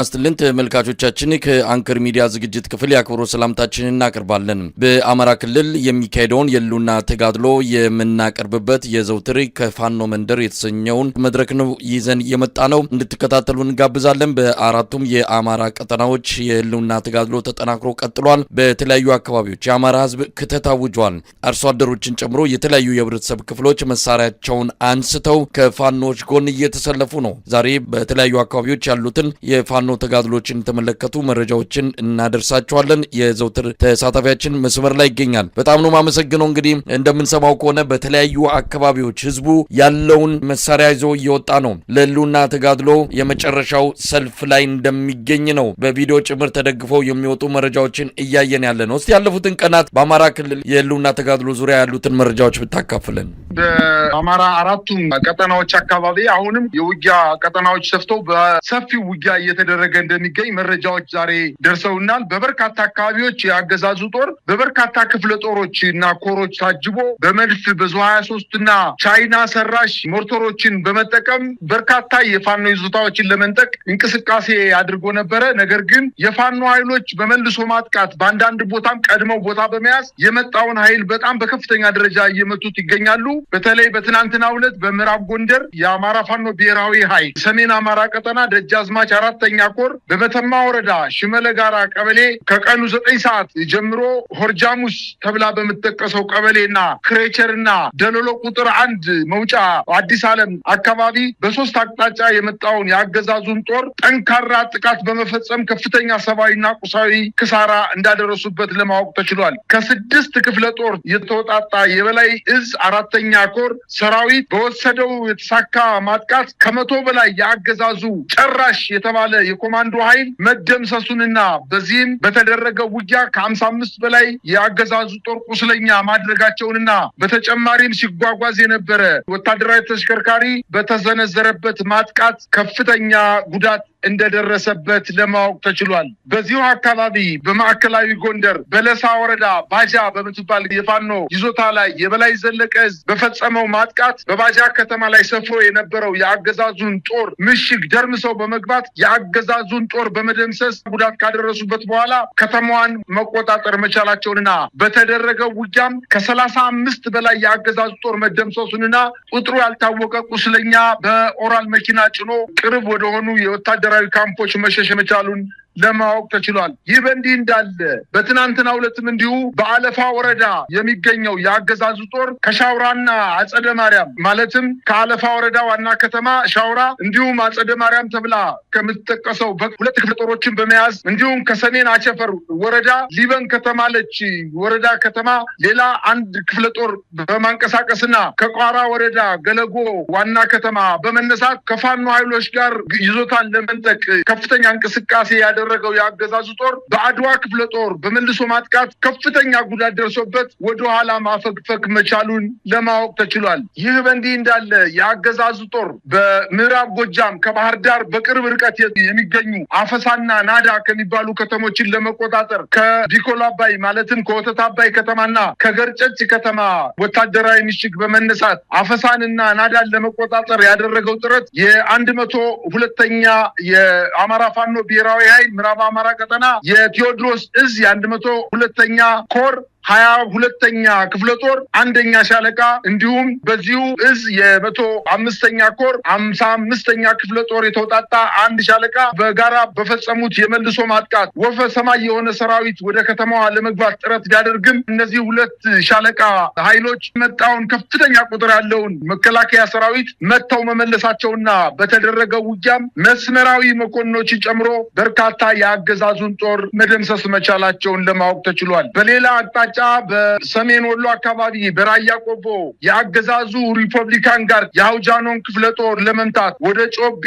አስተልን ተመልካቾቻችን ከአንከር ሚዲያ ዝግጅት ክፍል ያክብሮ ሰላምታችንን እናቀርባለን። በአማራ ክልል የሚካሄደውን የሉና ተጋድሎ የምናቀርብበት የዘውትር ከፋኖ መንደር የተሰኘውን መድረክ ነው ይዘን የመጣ ነው። እንድትከታተሉ እንጋብዛለን። በአራቱም የአማራ ቀጠናዎች የሉና ተጋድሎ ተጠናክሮ ቀጥሏል። በተለያዩ አካባቢዎች የአማራ ሕዝብ ከተታውጇል። አርሶ አደሮችን ጨምሮ የተለያዩ የህብረተሰብ ክፍሎች መሳሪያቸውን አንስተው ከፋኖች ጎን እየተሰለፉ ነው። ዛሬ በተለያዩ አካባቢዎች ያሉትን የፋኖ ተጋድሎችን ተመለከቱ መረጃዎችን እናደርሳቸዋለን። የዘውትር ተሳታፊያችን መስመር ላይ ይገኛል። በጣም ነው ማመሰግነው። እንግዲህ እንደምንሰማው ከሆነ በተለያዩ አካባቢዎች ህዝቡ ያለውን መሳሪያ ይዞ እየወጣ ነው። ለሉና ተጋድሎ የመጨረሻው ሰልፍ ላይ እንደሚገኝ ነው በቪዲዮ ጭምር ተደግፈው የሚወጡ መረጃዎችን እያየን ያለ ነው። እስቲ ያለፉትን ቀናት በአማራ ክልል የሉና ተጋድሎ ዙሪያ ያሉትን መረጃዎች ብታካፍለን። በአማራ አራቱም ቀጠናዎች አካባቢ አሁንም የውጊያ ቀጠናዎች ሰፍተው በሰፊው ውጊያ እየተደረገ እንደሚገኝ መረጃዎች ዛሬ ደርሰውናል። በበርካታ አካባቢዎች የአገዛዙ ጦር በበርካታ ክፍለ ጦሮች እና ኮሮች ታጅቦ በመድፍ በዙ 23 እና ቻይና ሰራሽ ሞርተሮችን በመጠቀም በርካታ የፋኖ ይዞታዎችን ለመንጠቅ እንቅስቃሴ አድርጎ ነበረ። ነገር ግን የፋኖ ኃይሎች በመልሶ ማጥቃት በአንዳንድ ቦታም ቀድመው ቦታ በመያዝ የመጣውን ኃይል በጣም በከፍተኛ ደረጃ እየመቱት ይገኛሉ። በተለይ በትናንትናው ዕለት በምዕራብ ጎንደር የአማራ ፋኖ ብሔራዊ ኃይል ሰሜን አማራ ቀጠና ደጃዝማች አራተኛ ኮር በመተማ ወረዳ ሽመለ ጋራ ቀበሌ ከቀኑ 9 ሰዓት ጀምሮ ሆርጃሙስ ተብላ በመጠቀሰው ቀበሌና ክሬቸርና ደሎሎ ቁጥር 1 መውጫ አዲስ ዓለም አካባቢ በሶስት አቅጣጫ የመጣውን የአገዛዙን ጦር ጠንካራ ጥቃት በመፈጸም ከፍተኛ ሰብአዊና ቁሳዊ ክሳራ እንዳደረሱበት ለማወቅ ተችሏል። ከ6 ክፍለ ጦር የተወጣጣ የበላይ እዝ አራተኛ ኮር ሰራዊት በወሰደው የተሳካ ማጥቃት ከ100 በላይ የአገዛዙ ጨራሽ የተባለ የኮማንዶ ኃይል መደምሰሱንና በዚህም በተደረገው ውጊያ ከ55 በላይ የአገዛዙ ጦር ቁስለኛ ማድረጋቸውንና በተጨማሪም ሲጓጓዝ የነበረ ወታደራዊ ተሽከርካሪ በተዘነዘረበት ማጥቃት ከፍተኛ ጉዳት እንደደረሰበት ለማወቅ ተችሏል። በዚሁ አካባቢ በማዕከላዊ ጎንደር በለሳ ወረዳ ባጃ በምትባል የፋኖ ይዞታ ላይ የበላይ ዘለቀ በፈጸመው ማጥቃት በባጃ ከተማ ላይ ሰፍሮ የነበረው የአገዛዙን ጦር ምሽግ ደርምሰው በመግባት የአገዛዙን ጦር በመደምሰስ ጉዳት ካደረሱበት በኋላ ከተማዋን መቆጣጠር መቻላቸውንና በተደረገው ውጊያም ከ35 በላይ የአገዛዙ ጦር መደምሰሱንና ቁጥሩ ያልታወቀ ቁስለኛ በኦራል መኪና ጭኖ ቅርብ ወደሆኑ የወታደራዊ ካምፖች መሸሽ መቻሉን ለማወቅ ተችሏል። ይህ በእንዲህ እንዳለ በትናንትናው ዕለትም እንዲሁ በአለፋ ወረዳ የሚገኘው የአገዛዙ ጦር ከሻውራና አጸደ ማርያም ማለትም ከአለፋ ወረዳ ዋና ከተማ ሻውራ እንዲሁም አጸደ ማርያም ተብላ ከምትጠቀሰው በሁለት ክፍለ ጦሮችን በመያዝ እንዲሁም ከሰሜን አቸፈር ወረዳ ሊበን ከተማለች ወረዳ ከተማ ሌላ አንድ ክፍለ ጦር በማንቀሳቀስና ከቋራ ወረዳ ገለጎ ዋና ከተማ በመነሳት ከፋኖ ኃይሎች ጋር ይዞታን ለመንጠቅ ከፍተኛ እንቅስቃሴ ያደረገው የአገዛዙ ጦር በአድዋ ክፍለ ጦር በመልሶ ማጥቃት ከፍተኛ ጉዳት ደርሶበት ወደ ኋላ ማፈግፈግ መቻሉን ለማወቅ ተችሏል። ይህ በእንዲህ እንዳለ የአገዛዙ ጦር በምዕራብ ጎጃም ከባህር ዳር በቅርብ ርቀት የሚገኙ አፈሳና ናዳ ከሚባሉ ከተሞችን ለመቆጣጠር ከዲኮል አባይ ማለትም ከወተት አባይ ከተማና ከገርጨጭ ከተማ ወታደራዊ ምሽግ በመነሳት አፈሳንና ናዳን ለመቆጣጠር ያደረገው ጥረት የ102ኛ የአማራ ፋኖ ብሔራዊ ኃይል ምዕራብ አማራ ቀጠና የቴዎድሮስ እዝ የ102ኛ ኮር 22ኛ ክፍለ ጦር 1ኛ ሻለቃ እንዲሁም በዚሁ እዝ የ105ኛ ኮር 55ኛ ክፍለ ጦር የተውጣጣ አንድ ሻለቃ በጋራ በፈጸሙት የመልሶ ማጥቃት ወፈ ሰማይ የሆነ ሰራዊት ወደ ከተማዋ ለመግባት ጥረት ቢያደርግም እነዚህ ሁለት ሻለቃ ኃይሎች መጣውን ከፍተኛ ቁጥር ያለውን መከላከያ ሰራዊት መተው መመለሳቸውና በተደረገው ውጊያም መስመራዊ መኮንኖችን ጨምሮ በርካታ የአገዛዙን ጦር መደምሰስ መቻላቸውን ለማወቅ ተችሏል። በሌላ አቅጣጫ በሰሜን ወሎ አካባቢ በራያ ቆቦ የአገዛዙ ሪፐብሊካን ጋር የአውጃኖን ክፍለ ጦር ለመምታት ወደ ጮቤ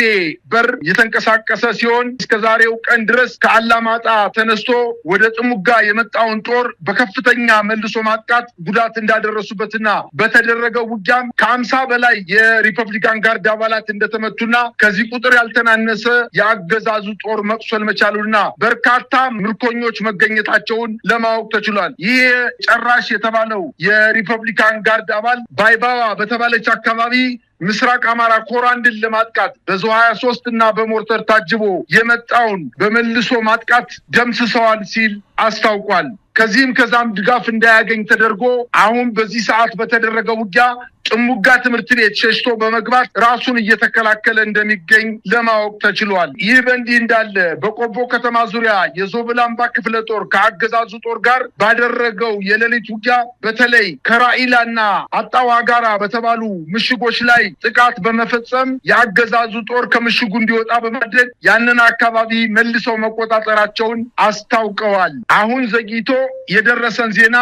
በር የተንቀሳቀሰ ሲሆን እስከዛሬው ቀን ድረስ ከአላማጣ ተነስቶ ወደ ጥሙጋ የመጣውን ጦር በከፍተኛ መልሶ ማጥቃት ጉዳት እንዳደረሱበትና በተደረገው ውጊያም ከ50 በላይ የሪፐብሊካን ጋርድ አባላት እንደተመቱና ከዚህ ቁጥር ያልተናነሰ የአገዛዙ ጦር መቁሰል መቻሉና በርካታ ምርኮኞች መገኘታቸውን ለማወቅ ተችሏል። ይህ ጨራሽ የተባለው የሪፐብሊካን ጋርድ አባል ባይባዋ በተባለች አካባቢ ምስራቅ አማራ ኮር አንድን ለማጥቃት በዙ 23 እና በሞርተር ታጅቦ የመጣውን በመልሶ ማጥቃት ደምስሰዋል ሲል አስታውቋል። ከዚህም ከዛም ድጋፍ እንዳያገኝ ተደርጎ አሁን በዚህ ሰዓት በተደረገው ውጊያ ጥሙጋ ትምህርት ቤት ሸሽቶ በመግባት ራሱን እየተከላከለ እንደሚገኝ ለማወቅ ተችሏል። ይህ በእንዲህ እንዳለ በቆቦ ከተማ ዙሪያ የዞብላምባ ክፍለ ጦር ከአገዛዙ ጦር ጋር ባደረገው የሌሊት ውጊያ በተለይ ከራኢላና አጣዋ ጋራ በተባሉ ምሽጎች ላይ ጥቃት በመፈጸም የአገዛዙ ጦር ከምሽጉ እንዲወጣ በማድረግ ያንን አካባቢ መልሰው መቆጣጠራቸውን አስታውቀዋል። አሁን ዘግይቶ የደረሰን ዜና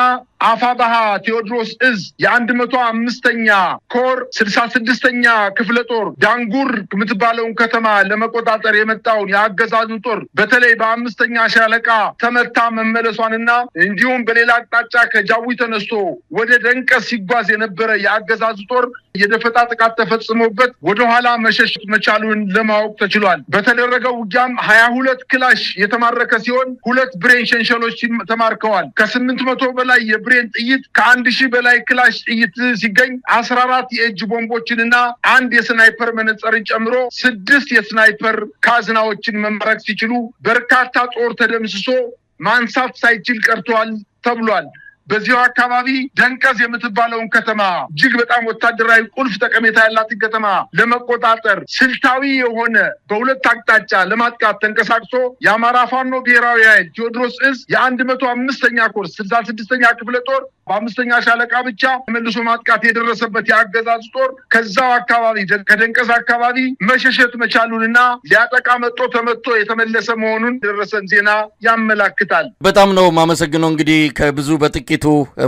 አፋባሃ ቴዎድሮስ እዝ የ105ኛ ኮር 66ኛ ክፍለ ጦር ዳንጉር የምትባለውን ከተማ ለመቆጣጠር የመጣውን የአገዛዙ ጦር በተለይ በ5ኛ ሻለቃ ተመታ መመለሷንና እንዲሁም በሌላ አቅጣጫ ከጃዊ ተነስቶ ወደ ደንቀስ ሲጓዝ የነበረ የአገዛዙ ጦር የደፈጣ ጥቃት ተፈጽሞበት ወደ ኋላ መሸሽ መቻሉን ለማወቅ ተችሏል። በተደረገው ውጊያም 22 ክላሽ የተማረከ ሲሆን 2 ብሬን ሸንሸሎች ተማርከዋል። ከ800 በላይ የብሬን ጥይት ከ1000 በላይ ክላሽ ጥይት ሲገኝ 14 የእጅ ቦምቦችንና 1 የስናይፐር መነጽርን ጨምሮ 6 የስናይፐር ካዝናዎችን መማረክ ሲችሉ በርካታ ጦር ተደምስሶ ማንሳት ሳይችል ቀርቷል ተብሏል። በዚሁ አካባቢ ደንቀስ የምትባለውን ከተማ እጅግ በጣም ወታደራዊ ቁልፍ ጠቀሜታ ያላትን ከተማ ለመቆጣጠር ስልታዊ የሆነ በሁለት አቅጣጫ ለማጥቃት ተንቀሳቅሶ የአማራ ፋኖ ብሔራዊ ኃይል ቴዎድሮስ እዝ የ105ኛ ኮር 66ኛ ክፍለ ጦር በ5ኛ ሻለቃ ብቻ መልሶ ማጥቃት የደረሰበት የአገዛዝ ጦር ከዛው አካባቢ ከደንቀስ አካባቢ መሸሸት መቻሉንና ሊያጠቃ ተመቶ የተመለሰ መሆኑን ደረሰን ዜና ያመላክታል። በጣም ነው ማመሰግነው። እንግዲህ ከብዙ በጥቂቱ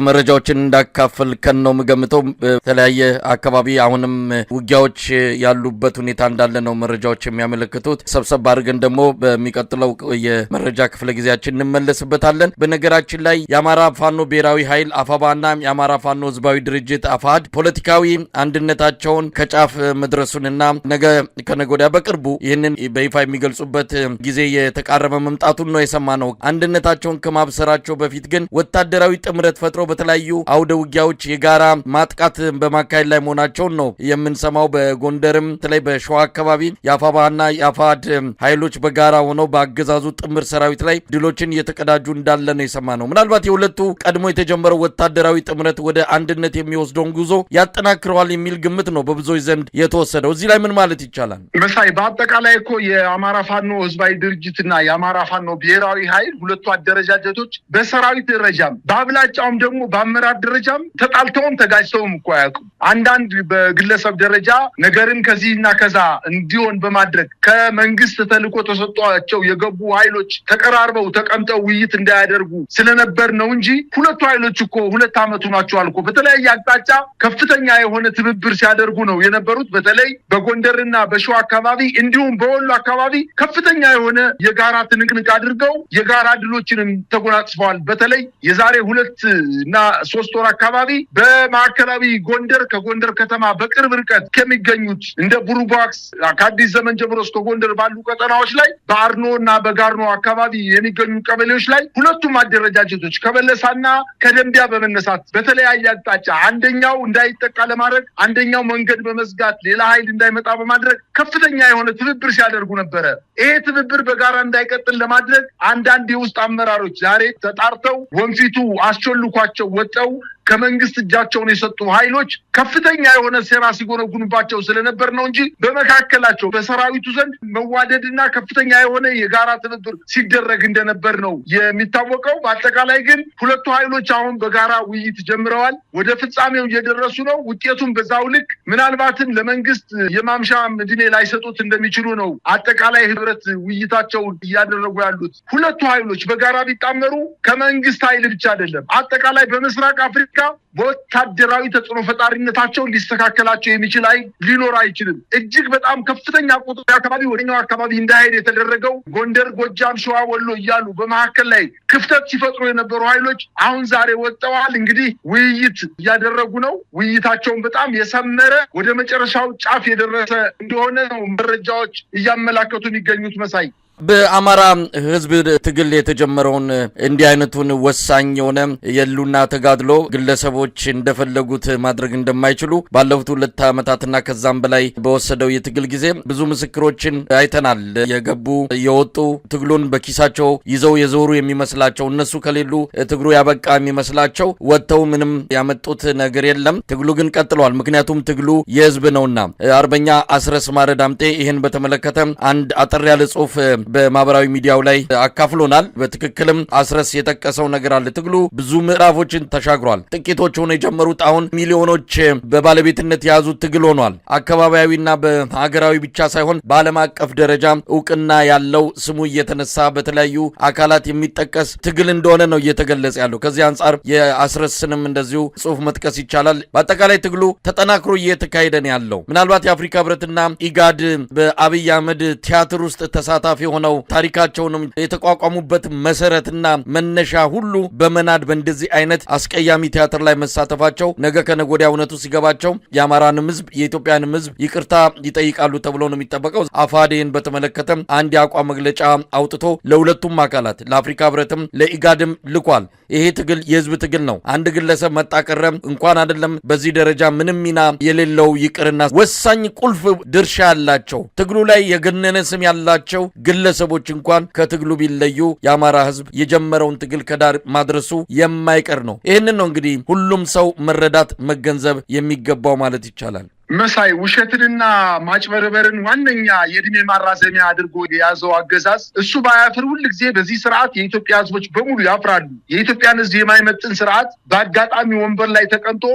መረጃዎችን እንዳካፈል ከነው ምገምተው በተለያየ አካባቢ አሁንም ውጊያዎች ያሉበት ሁኔታ እንዳለ ነው መረጃዎች የሚያመለክቱት። ሰብሰብ አድርገን ደግሞ በሚቀጥለው የመረጃ ክፍለ ጊዜያችን እንመለስበታለን። በነገራችን ላይ የአማራ ፋኖ ብሔራዊ ኃይል አፋባና የአማራ ፋኖ ህዝባዊ ድርጅት አፋድ ፖለቲካዊ አንድነታቸውን ከጫፍ መድረሱንና ነገ ከነገወዲያ በቅርቡ ይህንን በይፋ የሚገልጹበት ጊዜ የተቃረበ መምጣቱን ነው የሰማነው። አንድነታቸውን ከማብሰራቸው በፊት ግን ወታደራዊ ጥምረት ፈጥሮ በተለያዩ አውደ ውጊያዎች የጋራ ማጥቃት በማካሄድ ላይ መሆናቸውን ነው የምንሰማው። በጎንደርም በተለይ በሸዋ አካባቢ የአፋባና የአፋድ ኃይሎች በጋራ ሆነው በአገዛዙ ጥምር ሰራዊት ላይ ድሎችን እየተቀዳጁ እንዳለ ነው የሰማነው። ምናልባት የሁለቱ ቀድሞ የተጀመረው ወታደራዊ ጥምረት ወደ አንድነት የሚወስደውን ጉዞ ያጠናክረዋል የሚል ግምት ነው በብዙዎች ዘንድ የተወሰደው። እዚህ ላይ ምን ማለት ይቻላል? መሳይ በአጠቃላይ እኮ የአማራ ፋኖ ህዝባዊ ድርጅትና የአማራ ፋኖ ብሔራዊ ኃይል ሁለቱ አደረጃጀቶች በሰራዊት ደረጃም በአብላጫውም ደግሞ በአመራር ደረጃም ተጣልተውም ተጋጭተውም እኮ አያውቁም። አንዳንድ በግለሰብ ደረጃ ነገርን ከዚህና ከዛ እንዲሆን በማድረግ ከመንግስት ተልዕኮ ተሰጥቷቸው የገቡ ኃይሎች ተቀራርበው ተቀምጠው ውይይት እንዳያደርጉ ስለነበር ነው እንጂ ሁለቱ ኃይሎች እኮ 2 ዓመቱ ናቸዋል እኮ በተለያየ አቅጣጫ ከፍተኛ የሆነ ትብብር ሲያደርጉ ነው የነበሩት። በተለይ በጎንደርና በሸዋ አካባቢ እንዲሁም በወሎ አካባቢ ከፍተኛ የሆነ የጋራ ትንቅንቅ አድርገው የጋራ ድሎችንም ተጎናጽፈዋል። በተለይ የዛሬ 2 እና 3 ወር አካባቢ በማዕከላዊ ጎንደር ከጎንደር ከተማ በቅርብ ርቀት ከሚገኙት እንደ ቡሩባክስ ከአዲስ ዘመን ጀምሮ እስከ ጎንደር ባሉ ቀጠናዎች ላይ በአርኖ እና በጋርኖ አካባቢ የሚገኙ ቀበሌዎች ላይ ሁለቱም አደረጃጀቶች ከበለሳና ከደንቢያ በመነሳት በተለያየ አቅጣጫ አንደኛው እንዳይጠቃ ለማድረግ አንደኛው መንገድ በመዝጋት ሌላ ኃይል እንዳይመጣ በማድረግ ከፍተኛ የሆነ ትብብር ሲያደርጉ ነበረ። ይሄ ትብብር በጋራ እንዳይቀጥል ለማድረግ አንዳንድ የውስጥ አመራሮች ዛሬ ተጣርተው ወንፊቱ አስቸልኳቸው ወጠው ከመንግስት እጃቸውን የሰጡ ኃይሎች ከፍተኛ የሆነ ሴራ ሲጎነጉኑባቸው ስለነበር ነው እንጂ በመካከላቸው በሰራዊቱ ዘንድ መዋደድና ከፍተኛ የሆነ የጋራ ትብብር ሲደረግ እንደነበር ነው የሚታወቀው። በአጠቃላይ ግን ሁለቱ ኃይሎች አሁን በጋራ ውይይት ጀምረዋል። ወደ ፍጻሜው እየደረሱ ነው። ውጤቱም በዛው ልክ ምናልባትም ለመንግስት የማምሻ ዕድሜ ላይሰጡት እንደሚችሉ ነው አጠቃላይ ህብረት ውይይታቸው እያደረጉ ያሉት። ሁለቱ ኃይሎች በጋራ ቢጣመሩ ከመንግስት ኃይል ብቻ አይደለም አጠቃላይ በምስራቅ አፍሪካ በወታደራዊ ተጽዕኖ ፈጣሪነታቸው ሊስተካከላቸው የሚችል ኃይል ሊኖር አይችልም። እጅግ በጣም ከፍተኛ ቁጥር አካባቢ ወደኛው አካባቢ እንዳይሄድ የተደረገው ጎንደር፣ ጎጃም፣ ሸዋ፣ ወሎ እያሉ በመካከል ላይ ክፍተት ሲፈጥሩ የነበሩ ኃይሎች አሁን ዛሬ ወጥተዋል። እንግዲህ ውይይት እያደረጉ ነው። ውይይታቸውን በጣም የሰመረ ወደ መጨረሻው ጫፍ የደረሰ እንደሆነ ነው መረጃዎች እያመላከቱ የሚገኙት። መሳይ በአማራ ህዝብ ትግል የተጀመረውን እንዲህ አይነቱን ወሳኝ የሆነ የሉና ተጋድሎ ግለሰቦች እንደፈለጉት ማድረግ እንደማይችሉ ባለፉት 2 ዓመታትና ከዛም በላይ በወሰደው የትግል ጊዜ ብዙ ምስክሮችን አይተናል። የገቡ የወጡ ትግሉን በኪሳቸው ይዘው የዞሩ የሚመስላቸው እነሱ ከሌሉ ትግሉ ያበቃ የሚመስላቸው ወጥተው ምንም ያመጡት ነገር የለም። ትግሉ ግን ቀጥሏል። ምክንያቱም ትግሉ የህዝብ ነውና። አርበኛ አስረስ ማረ ዳምጤ ይህን በተመለከተ አንድ አጠር ያለ ጽሁፍ በማህበራዊ ሚዲያው ላይ አካፍሎናል። በትክክልም አስረስ የጠቀሰው ነገር አለ። ትግሉ ብዙ ምዕራፎችን ተሻግሯል። ጥቂቶች ሆነ የጀመሩት አሁን ሚሊዮኖች በባለቤትነት የያዙት ትግል ሆኗል። አካባቢያዊና በሀገራዊ ብቻ ሳይሆን በዓለም አቀፍ ደረጃ እውቅና ያለው ስሙ እየተነሳ በተለያዩ አካላት የሚጠቀስ ትግል እንደሆነ ነው እየተገለጸ ያለው። ከዚህ አንጻር የአስረስንም እንደዚሁ ጽሁፍ መጥቀስ ይቻላል። በአጠቃላይ ትግሉ ተጠናክሮ እየተካሄደ ነው ያለው። ምናልባት የአፍሪካ ህብረትና ኢጋድ በአብይ አህመድ ቲያትር ውስጥ ተሳታፊ ሆነው ታሪካቸውንም የተቋቋሙበት መሰረትና መነሻ ሁሉ በመናድ በእንደዚህ አይነት አስቀያሚ ቲያትር ላይ መሳተፋቸው ነገ ከነገ ወዲያ እውነቱ ሲገባቸው የአማራንም ህዝብ የኢትዮጵያንም ህዝብ ይቅርታ ይጠይቃሉ ተብሎ ነው የሚጠበቀው። አፋዴን በተመለከተ አንድ የአቋም መግለጫ አውጥቶ ለሁለቱም አካላት ለአፍሪካ ህብረትም ለኢጋድም ልኳል። ይሄ ትግል የህዝብ ትግል ነው። አንድ ግለሰብ መጣቀረ እንኳን አይደለም በዚህ ደረጃ ምንም ሚና የሌለው ይቅርና ወሳኝ ቁልፍ ድርሻ ያላቸው ትግሉ ላይ የገነነ ስም ያላቸው ግለሰቦች እንኳን ከትግሉ ቢለዩ የአማራ ህዝብ የጀመረውን ትግል ከዳር ማድረሱ የማይቀር ነው። ይህንን ነው እንግዲህ ሁሉም ሰው መረዳት መገንዘብ የሚገባው ማለት ይቻላል። መሳይ ውሸትንና ማጭበርበርን ዋነኛ የእድሜ ማራዘሚያ አድርጎ የያዘው አገዛዝ እሱ ባያፍር ሁል ጊዜ በዚህ ስርዓት የኢትዮጵያ ህዝቦች በሙሉ ያፍራሉ። የኢትዮጵያን ህዝብ የማይመጥን ስርዓት በአጋጣሚ ወንበር ላይ ተቀምጦ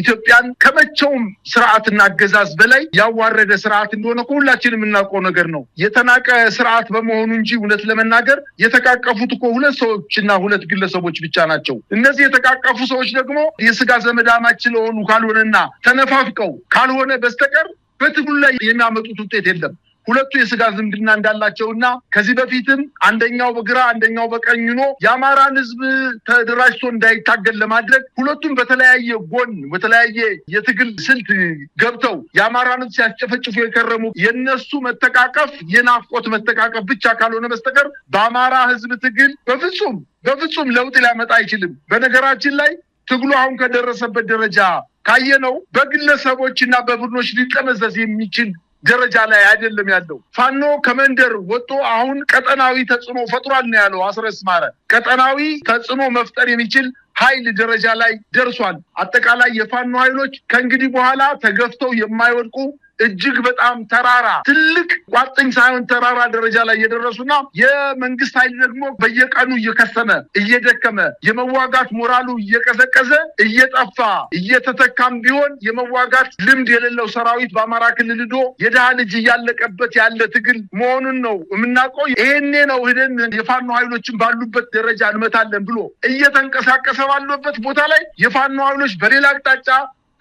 ኢትዮጵያን ከመቼውም ስርዓትና አገዛዝ በላይ ያዋረደ ስርዓት እንደሆነ ሁላችንም የምናውቀው ነገር ነው። የተናቀ ስርዓት በመሆኑ እንጂ እውነት ለመናገር የተቃቀፉት እኮ 2 ሰዎችና 2 ግለሰቦች ብቻ ናቸው። እነዚህ የተቃቀፉ ሰዎች ደግሞ የስጋ ዘመዳማች ስለሆኑ ካልሆነና ተነፋፍቀው ካልሆነ በስተቀር በትግሉ ላይ የሚያመጡት ውጤት የለም። ሁለቱ የስጋ ዝምድና እንዳላቸውና ከዚህ በፊትም አንደኛው በግራ አንደኛው በቀኝ ሆኖ የአማራን ህዝብ ተደራጅቶ እንዳይታገል ለማድረግ ሁለቱም በተለያየ ጎን በተለያየ የትግል ስልት ገብተው የአማራን ህዝብ ሲያስጨፈጭፉ የከረሙ የነሱ መተቃቀፍ የናፍቆት መተቃቀፍ ብቻ ካልሆነ በስተቀር በአማራ ህዝብ ትግል በፍጹም ለውጥ ሊያመጣ አይችልም። በነገራችን ላይ ትግሉ አሁን ከደረሰበት ደረጃ ካየነው በግለሰቦችና በቡድኖች ሊጠመዘዝ የሚችል ደረጃ ላይ አይደለም ያለው። ፋኖ ከመንደር ወጥቶ አሁን ቀጠናዊ ተጽዕኖ ፈጥሯል ነው ያለው አስረስ ማረ። ቀጠናዊ ተጽዕኖ መፍጠር የሚችል ኃይል ደረጃ ላይ ደርሷል። አጠቃላይ የፋኖ ኃይሎች ከእንግዲህ በኋላ ተገፍተው የማይወድቁ እጅግ በጣም ተራራ ትልቅ ቋጥኝ ሳይሆን ተራራ ደረጃ ላይ የደረሱና የመንግስት ኃይል ደግሞ በየቀኑ እየከሰመ እየደከመ የመዋጋት ሞራሉ እየቀዘቀዘ እየጠፋ እየተተካም ቢሆን የመዋጋት ልምድ የሌለው ሰራዊት በአማራ ክልል ዶ የድሃ ልጅ እያለቀበት ያለ ትግል መሆኑን ነው የምናውቀው። ይሄኔ ነው ሄደን የፋኖ ኃይሎችን ባሉበት ደረጃ እንመታለን ብሎ እየተንቀሳቀሰ ባሉበት ቦታ ላይ የፋኖ ኃይሎች በሌላ አቅጣጫ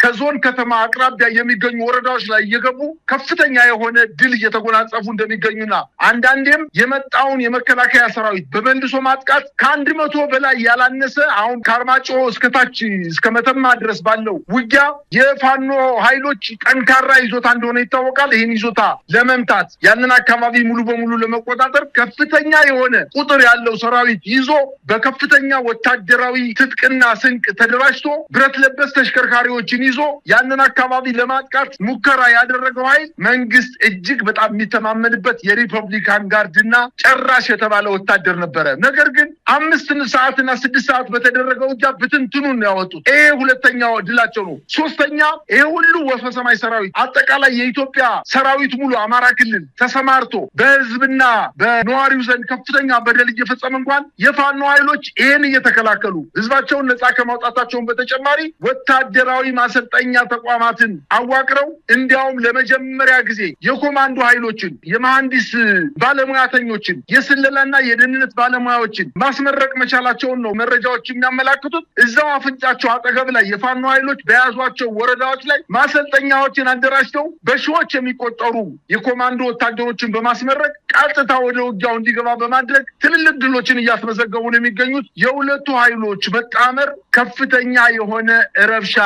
ከዞን ከተማ አቅራቢያ የሚገኙ ወረዳዎች ላይ እየገቡ ከፍተኛ የሆነ ድል እየተጎናጸፉ እንደሚገኙና አንዳንዴም የመጣውን የመከላከያ ሰራዊት በመልሶ ማጥቃት ከ100 በላይ ያላነሰ አሁን ከአርማጭሆ እስከታች እስከ መተማ ድረስ ባለው ውጊያ የፋኖ ኃይሎች ጠንካራ ይዞታ እንደሆነ ይታወቃል። ይህን ይዞታ ለመምታት ያንን አካባቢ ሙሉ በሙሉ ለመቆጣጠር ከፍተኛ የሆነ ቁጥር ያለው ሰራዊት ይዞ በከፍተኛ ወታደራዊ ትጥቅና ስንቅ ተደራጅቶ ብረት ለበስ ተሽከርካሪዎችን ይዞ ያንን አካባቢ ለማጥቃት ሙከራ ያደረገው ኃይል መንግስት እጅግ በጣም የሚተማመንበት የሪፐብሊካን ጋርድና ጨራሽ የተባለ ወታደር ነበረ። ነገር ግን 5 ሰዓትና 6 ሰዓት በተደረገው ውጊያ ብትንትኑን ያወጡት። ይሄ ሁለተኛው ድላቸው ነው። ሶስተኛ ይሄ ሁሉ ወፈ ሰማይ ሰራዊት አጠቃላይ የኢትዮጵያ ሰራዊት ሙሉ አማራ ክልል ተሰማርቶ በህዝብና በነዋሪው ዘንድ ከፍተኛ በደል እየፈጸመ እንኳን የፋኖ ኃይሎች ይሄን እየተከላከሉ ህዝባቸውን ነፃ ከማውጣታቸውን በተጨማሪ ወታደራዊ ማሰልጠኛ ተቋማትን አዋቅረው እንዲያውም ለመጀመሪያ ጊዜ የኮማንዶ ኃይሎችን የመሐንዲስ ባለሙያተኞችን የስለላና የደህንነት ባለሙያዎችን ማስመረቅ መቻላቸውን ነው መረጃዎች የሚያመላክቱት። እዛው አፍንጫቸው አጠገብ ላይ የፋኖ ኃይሎች በያዟቸው ወረዳዎች ላይ ማሰልጠኛዎችን አደራጅተው በሺዎች የሚቆጠሩ የኮማንዶ ወታደሮችን በማስመረቅ ቀጥታ ወደ ውጊያው እንዲገባ በማድረግ ትልልቅ ድሎችን እያስመዘገቡ ነው የሚገኙት። የሁለቱ ኃይሎች መጣመር ከፍተኛ የሆነ ረብሻ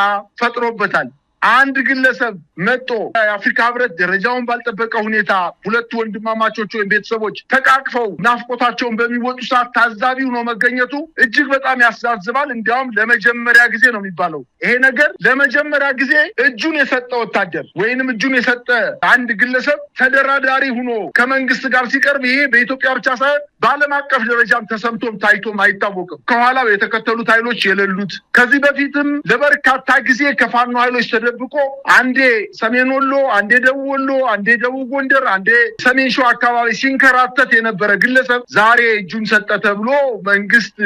ፈጥሮበታል። አንድ ግለሰብ መጥቶ የአፍሪካ ህብረት ደረጃውን ባልጠበቀ ሁኔታ ሁለት ወንድማማቾች ወይም ቤተሰቦች ተቃቅፈው ናፍቆታቸውን በሚወጡ ሰዓት ታዛቢው ነው መገኘቱ እጅግ በጣም ያሳዝባል። እንዲያውም ለመጀመሪያ ጊዜ ነው የሚባለው ይሄ ነገር ለመጀመሪያ ጊዜ እጁን የሰጠ ወታደር ወይንም እጁን የሰጠ አንድ ግለሰብ ተደራዳሪ ሆኖ ከመንግስት ጋር ሲቀርብ ይሄ በኢትዮጵያ ብቻ ሳይሆን በዓለም አቀፍ ደረጃም ተሰምቶም ታይቶም አይታወቅም። ከኋላው የተከተሉት ኃይሎች የሌሉት ከዚህ በፊትም ለበርካታ ጊዜ ከፋኖ ኃይሎች ተደብቆ አንዴ ሰሜን ወሎ፣ አንዴ ደቡብ ወሎ፣ አንዴ ደቡብ ጎንደር፣ አንዴ ሰሜን ሸዋ አካባቢ ሲንከራተት የነበረ ግለሰብ ዛሬ እጁን ሰጠ ተብሎ መንግስት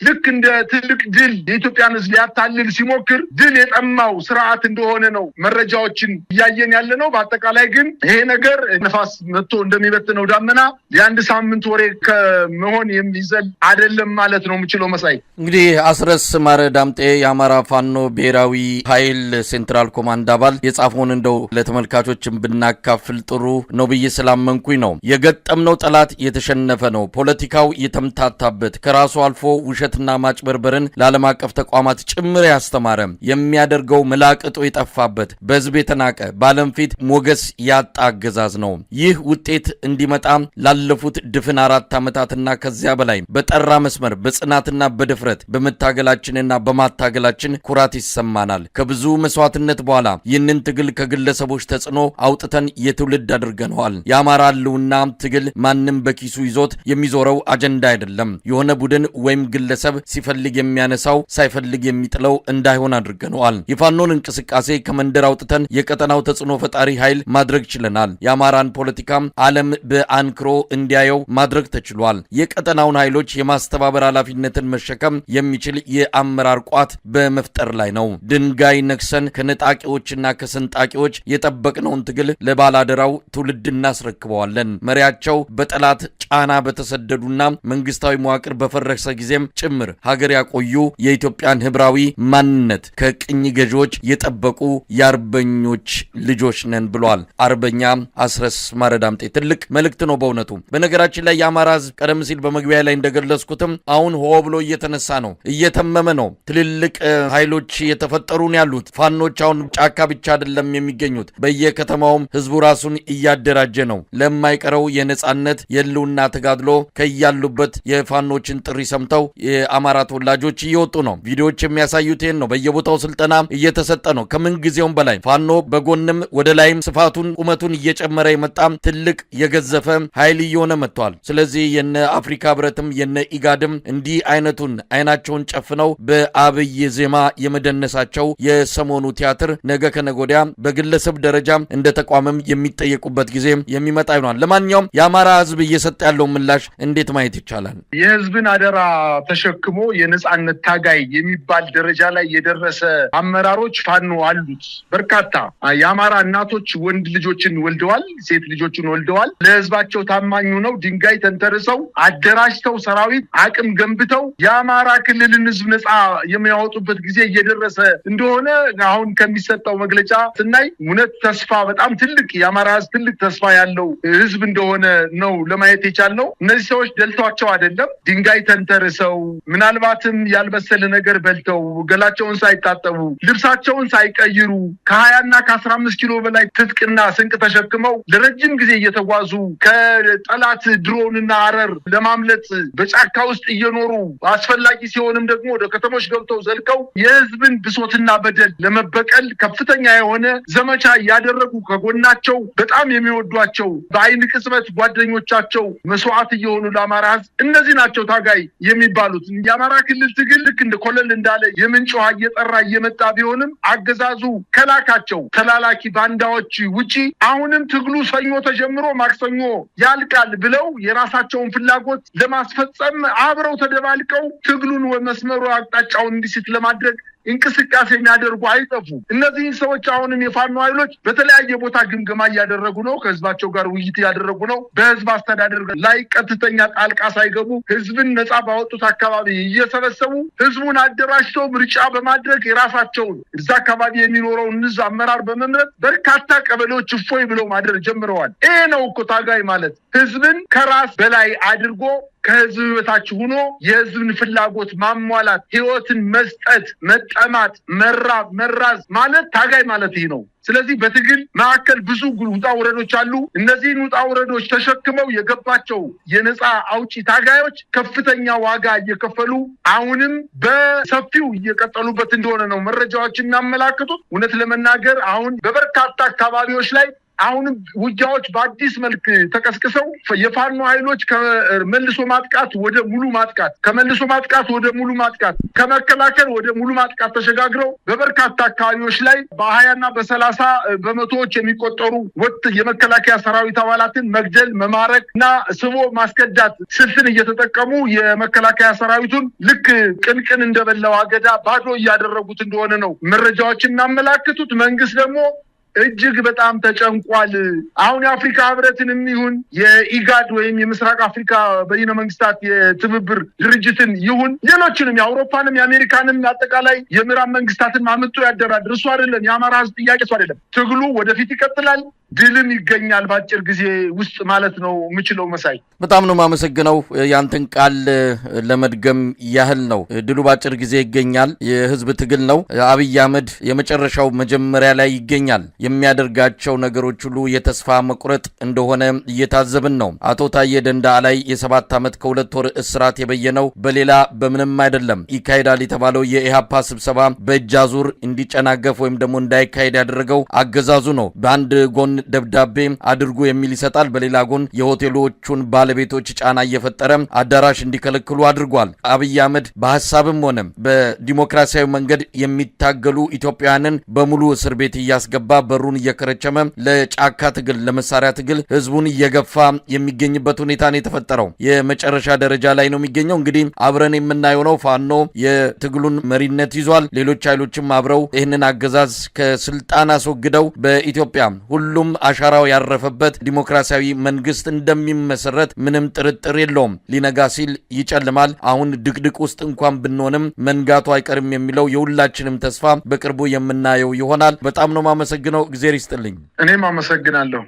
ልክ እንደ ትልቅ ድል የኢትዮጵያን ሕዝብ ሊያታልል ሲሞክር ድል የጠማው ስርዓት እንደሆነ ነው መረጃዎችን እያየን ያለ ነው። በአጠቃላይ ግን ይሄ ነገር ነፋስ መጥቶ እንደሚበትነው ዳመና የአንድ ሳምንት ወሬ ከመሆን የሚዘል አይደለም ማለት ነው የምችለው። መሳይ እንግዲህ አስረስ ማረ ዳምጤ የአማራ ፋኖ ብሔራዊ ኃይል ሴንትራል ኮማንድ አባል የጻፈውን እንደው ለተመልካቾችም ብናካፍል ጥሩ ነው ብዬ ስላመንኩኝ ነው። የገጠምነው ጠላት የተሸነፈ ነው። ፖለቲካው የተምታታበት ከራሱ አልፎ ውሸትና ማጭበርበርን ለዓለም አቀፍ ተቋማት ጭምር ያስተማረ የሚያደርገው መላቅጦ የጠፋበት በህዝብ የተናቀ በዓለም ፊት ሞገስ ያጣ አገዛዝ ነው። ይህ ውጤት እንዲመጣ ላለፉት ድፍን 4 ዓመታትና ከዚያ በላይ በጠራ መስመር በጽናትና በድፍረት በመታገላችንና በማታገላችን ኩራት ይሰማናል። ከብዙ መስዋዕትነት በኋላ ይህንን ትግል ከግለሰቦች ተጽዕኖ አውጥተን የትውልድ አድርገነዋል። የአማራ ህልውና ትግል ማንም በኪሱ ይዞት የሚዞረው አጀንዳ አይደለም። የሆነ ቡድን ወይም ግለሰብ ሲፈልግ የሚያነሳው ሳይፈልግ የሚጥለው እንዳይሆን አድርገነዋል። የፋኖን እንቅስቃሴ ከመንደር አውጥተን የቀጠናው ተጽዕኖ ፈጣሪ ኃይል ማድረግ ችለናል። የአማራን ፖለቲካም ዓለም በአንክሮ እንዲያየው ማድረግ ተችሏል። የቀጠናውን ኃይሎች የማስተባበር ኃላፊነትን መሸከም የሚችል የአመራር ቋት በመፍጠር ላይ ነው። ድንጋይ ነክሰን ከነጣቂዎችና ከሰንጣቂዎች የጠበቅነውን ትግል ለባላደራው ትውልድ እናስረክበዋለን። መሪያቸው በጠላት ጫና በተሰደዱና መንግስታዊ መዋቅር በፈረሰ ጊዜም ጭምር ሀገር ያቆዩ የኢትዮጵያን ህብራዊ ማንነት ከቅኝ ገዢዎች የጠበቁ የአርበኞች ልጆች ነን ብሏል አርበኛ አስረስ ማረ ዳምጤ። ትልቅ መልእክት ነው በእውነቱ። በነገራችን ላይ የአማራ ህዝብ ቀደም ሲል በመግቢያ ላይ እንደገለጽኩትም አሁን ሆ ብሎ እየተነሳ ነው፣ እየተመመ ነው። ትልልቅ ኃይሎች እየተፈጠሩ ነው ያሉት። ፋኖች አሁን ጫካ ብቻ አይደለም የሚገኙት፣ በየከተማውም ህዝቡ ራሱን እያደራጀ ነው። ለማይቀረው የነጻነት የህልውና ተጋድሎ ከያሉበት የፋኖችን ጥሪ ሰምተው የአማራ ተወላጆች እየወጡ ነው። ቪዲዮዎች የሚያሳዩት ይህን ነው። በየቦታው ስልጠና እየተሰጠ ነው። ከምን ጊዜውም በላይ ፋኖ በጎንም ወደ ላይም ስፋቱን ቁመቱን እየጨመረ የመጣም ትልቅ የገዘፈ ኃይል እየሆነ መጥቷል። ስለዚህ የነ አፍሪካ ህብረትም የነ ኢጋድም እንዲህ አይነቱን አይናቸውን ጨፍነው በአብይ ዜማ የመደነሳቸው የሰሞኑ ቲያትር ነገ ከነጎዲያ በግለሰብ ደረጃ እንደ ተቋምም የሚጠየቁበት ጊዜ የሚመጣ ይሆናል። ለማንኛውም የአማራ ህዝብ እየሰጠ ያለው ምላሽ እንዴት ማየት ይቻላል? የህዝብን አደራ ተሸክሞ የነጻነት ታጋይ የሚባል ደረጃ ላይ የደረሰ አመራሮች ፋኖ አሉት። በርካታ የአማራ እናቶች ወንድ ልጆችን ወልደዋል፣ ሴት ልጆችን ወልደዋል። ለህዝባቸው ታማኙ ነው ድንጋይ ተንተርሰው አደራጅተው ሰራዊት አቅም ገንብተው የአማራ ክልልን ህዝብ ነጻ የሚያወጡበት ጊዜ እየደረሰ እንደሆነ አሁን ከሚሰጠው መግለጫ ስናይ እውነት ተስፋ በጣም ትልቅ የአማራ ህዝብ ትልቅ ተስፋ ያለው ህዝብ እንደሆነ ነው ለማየት የቻልነው። እነዚህ ሰዎች ደልቷቸው አይደለም ድንጋይ ተንተርሰው ምናልባትም ያልበሰለ ነገር በልተው ገላቸውን ሳይታጠቡ ልብሳቸውን ሳይቀይሩ ከ20 እና ከ15 ኪሎ በላይ ትጥቅና ስንቅ ተሸክመው ለረጅም ጊዜ እየተጓዙ ከጠላት ድሮንና አረር ለማምለጥ በጫካ ውስጥ እየኖሩ አስፈላጊ ሲሆንም ደግሞ ወደ ከተሞች ገብተው ዘልቀው የህዝብን ብሶትና በደል ለመበቀል ከፍተኛ የሆነ ዘመቻ እያደረጉ ከጎናቸው በጣም የሚወዷቸው በአይን ቅጽበት ጓደኞቻቸው መስዋዕት እየሆኑ ለአማራ ህዝብ እነዚህ ናቸው ታጋይ የሚባሉት። የአማራ ክልል ትግል ልክ እንደ ኮለል እንዳለ የምንጭ ውሃ እየጠራ እየመጣ ቢሆንም አገዛዙ ከላካቸው ተላላኪ ባንዳዎች ውጪ አሁንም ትግሉ ሰኞ ተጀምሮ ማክሰኞ ያልቃል ብለው የራሳቸውን ፍላጎት ለማስፈጸም አብረው ተደባልቀው ትግሉን መስመሩ አቅጣጫውን እንዲስት ለማድረግ እንቅስቃሴ የሚያደርጉ አይጠፉ። እነዚህ ሰዎች አሁንም የፋኖ ኃይሎች በተለያየ ቦታ ግምገማ እያደረጉ ነው። ከህዝባቸው ጋር ውይይት እያደረጉ ነው። በህዝብ አስተዳደር ላይ ቀጥተኛ ጣልቃ ሳይገቡ ህዝብን ነጻ ባወጡት አካባቢ እየሰበሰቡ ህዝቡን አደራጅተው ምርጫ በማድረግ የራሳቸውን እዛ አካባቢ የሚኖረውን ህዝብ አመራር በመምረጥ በርካታ ቀበሌዎች እፎይ ብለው ማድረግ ጀምረዋል። ይሄ ነው እኮ ታጋይ ማለት። ህዝብን ከራስ በላይ አድርጎ ከህዝብ በታች ሆኖ የህዝብን ፍላጎት ማሟላት፣ ህይወትን መስጠት፣ መጠማት፣ መራብ፣ መራዝ ማለት ታጋይ ማለት ይሄ ነው። ስለዚህ በትግል ማዕከል ብዙ ውጣ ውረዶች አሉ። እነዚህን ውጣ ውረዶች ተሸክመው የገባቸው የነፃ አውጪ ታጋዮች ከፍተኛ ዋጋ እየከፈሉ አሁንም በሰፊው እየቀጠሉበት እንደሆነ ነው መረጃዎች የሚያመላክቱት። እውነት ለመናገር አሁን በበርካታ አካባቢዎች ላይ አሁንም ውጊያዎች በአዲስ መልክ ተቀስቅሰው የፋኖ ኃይሎች ከመልሶ ማጥቃት ወደ ሙሉ ማጥቃት፣ ከመልሶ ማጥቃት ወደ ሙሉ ማጥቃት፣ ከመከላከል ወደ ሙሉ ማጥቃት ተሸጋግረው በበርካታ አካባቢዎች ላይ በ20 እና በ30 በመቶዎች የሚቆጠሩ የመከላከያ ሰራዊት አባላትን መግደል፣ መማረክ እና ስቦ ማስከዳት ስልትን እየተጠቀሙ የመከላከያ ሰራዊቱን ልክ ቅንቅን እንደበላው አገዳ ባዶ እያደረጉት እንደሆነ ነው መረጃዎች የሚያመላክቱት። መንግስት ደግሞ እጅግ በጣም ተጨንቋል። አሁን የአፍሪካ ህብረትንም ይሁን የኢጋድ ወይም የምስራቅ አፍሪካ በይነ መንግስታት የትብብር ድርጅትን ይሁን ሌሎችንም የአውሮፓንም የአሜሪካንም አጠቃላይ የምዕራብ መንግስታትን አምጥቶ ያደራድር እሱ አይደለም። የአማራ ህዝብ ጥያቄ እሱ አይደለም። ትግሉ ወደፊት ይቀጥላል፣ ድልም ይገኛል በአጭር ጊዜ ውስጥ ማለት ነው የምችለው። መሳይ በጣም ነው የማመሰግነው። ያንተን ቃል ለመድገም ያህል ነው። ድሉ በአጭር ጊዜ ይገኛል። የህዝብ ትግል ነው። አብይ አህመድ የመጨረሻው መጀመሪያ ላይ ይገኛል። የሚያደርጋቸው ነገሮች ሁሉ የተስፋ መቁረጥ እንደሆነ እየታዘብን ነው። አቶ ታዬ ደንደዓ ላይ የ7 ዓመት ከ2 ወር እስራት የበየነው በሌላ በምንም አይደለም። ይካሄዳል የተባለው የኢሃፓ ስብሰባ በእጅ አዙር እንዲጨናገፍ ወይም ደግሞ እንዳይካሄድ ያደረገው አገዛዙ ነው። በአንድ ጎን ደብዳቤ አድርጉ የሚል ይሰጣል፣ በሌላ ጎን የሆቴሎቹን ባለቤቶች ጫና እየፈጠረ አዳራሽ እንዲከለክሉ አድርጓል። አብይ አህመድ በሐሳብም ሆነ በዲሞክራሲያዊ መንገድ የሚታገሉ ኢትዮጵያውያንን በሙሉ እስር ቤት እያስገባ በሩን እየከረቸመ ለጫካ ትግል፣ ለመሳሪያ ትግል ህዝቡን እየገፋ የሚገኝበት ሁኔታ ነው የተፈጠረው። የመጨረሻ ደረጃ ላይ ነው የሚገኘው። እንግዲህ አብረን የምናየው ነው። ፋኖ የትግሉን መሪነት ይዟል። ሌሎች ኃይሎችም አብረው ይህንን አገዛዝ ከስልጣን አስወግደው በኢትዮጵያ ሁሉም አሻራው ያረፈበት ዲሞክራሲያዊ መንግስት እንደሚመሰረት ምንም ጥርጥር የለውም። ሊነጋ ሲል ይጨልማል። አሁን ድቅድቅ ውስጥ እንኳን ብንሆንም መንጋቱ አይቀርም የሚለው የሁላችንም ተስፋ በቅርቡ የምናየው ይሆናል። በጣም ነው ማመሰግነው። እግዚአብሔር ይስጥልኝ። እኔም አመሰግናለሁ።